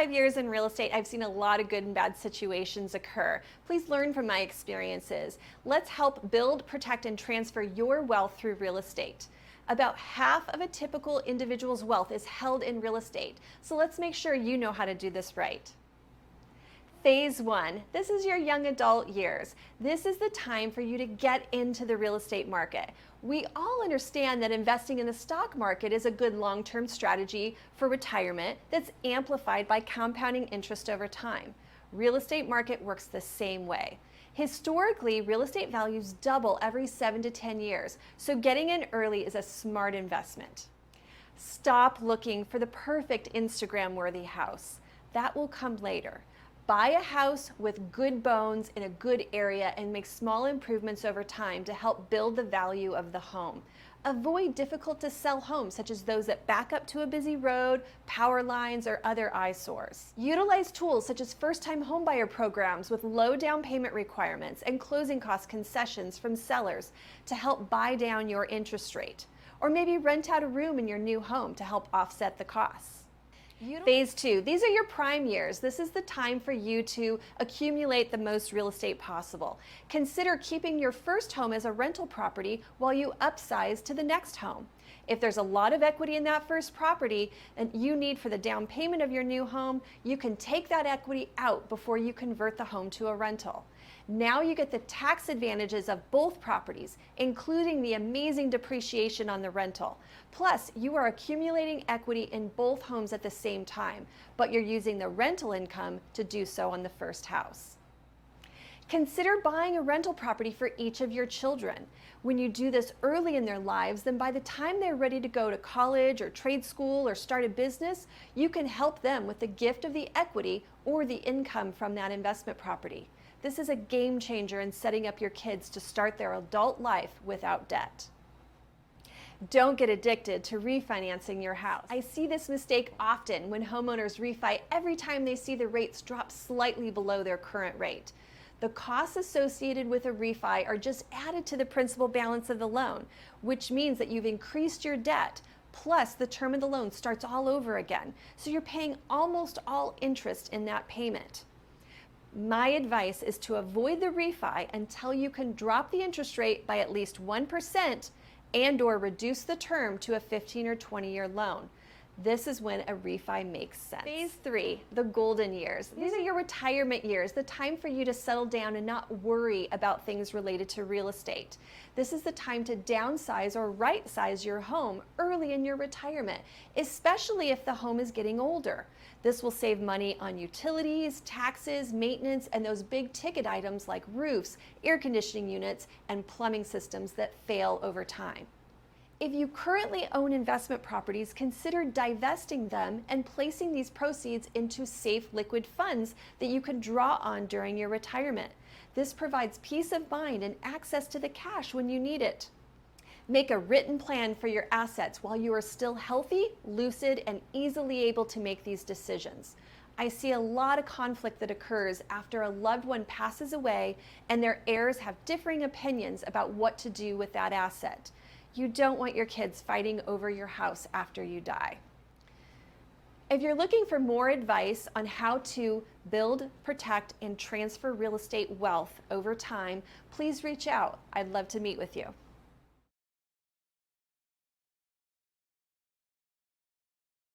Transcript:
5 years in real estate, I've seen a lot of good and bad situations occur. Please learn from my experiences. Let's help build, protect, and transfer your wealth through real estate. About half of a typical individual's wealth is held in real estate, so let's make sure you know how to do this right. Phase 1. This is your young adult years. This is the time for you to get into the real estate market. We all understand that investing in the stock market is a good long-term strategy for retirement that's amplified by compounding interest over time. Real estate market works the same way. Historically, real estate values double every 7 to 10 years, so getting in early is a smart investment. Stop looking for the perfect Instagram-worthy house. That will come later. Buy a house with good bones in a good area and make small improvements over time to help build the value of the home. Avoid difficult to sell homes such as those that back up to a busy road, power lines, or other eyesores. Utilize tools such as first-time homebuyer programs with low down payment requirements and closing cost concessions from sellers to help buy down your interest rate. Or maybe rent out a room in your new home to help offset the costs. Phase 2, these are your prime years. This is the time for you to accumulate the most real estate possible. Consider keeping your first home as a rental property while you upsize to the next home. If there's a lot of equity in that first property and you need for the down payment of your new home, you can take that equity out before you convert the home to a rental. Now you get the tax advantages of both properties, including the amazing depreciation on the rental. Plus, you are accumulating equity in both homes at the same time, but you're using the rental income to do so on the first house. Consider buying a rental property for each of your children. When you do this early in their lives, then by the time they're ready to go to college or trade school or start a business, you can help them with the gift of the equity or the income from that investment property. This is a game changer in setting up your kids to start their adult life without debt. Don't get addicted to refinancing your house. I see this mistake often when homeowners refi every time they see the rates drop slightly below their current rate. The costs associated with a refi are just added to the principal balance of the loan, which means that you've increased your debt, plus the term of the loan starts all over again. So you're paying almost all interest in that payment. My advice is to avoid the refi until you can drop the interest rate by at least 1% and/or reduce the term to a 15 or 20-year loan. This is when a refi makes sense. Phase 3, the golden years. These are your retirement years, the time for you to settle down and not worry about things related to real estate. This is the time to downsize or right-size your home early in your retirement, especially if the home is getting older. This will save money on utilities, taxes, maintenance, and those big ticket items like roofs, air conditioning units, and plumbing systems that fail over time. If you currently own investment properties, consider divesting them and placing these proceeds into safe liquid funds that you can draw on during your retirement. This provides peace of mind and access to the cash when you need it. Make a written plan for your assets while you are still healthy, lucid, and easily able to make these decisions. I see a lot of conflict that occurs after a loved one passes away and their heirs have differing opinions about what to do with that asset. You don't want your kids fighting over your house after you die. If you're looking for more advice on how to build, protect, and transfer real estate wealth over time, please reach out. I'd love to meet with you.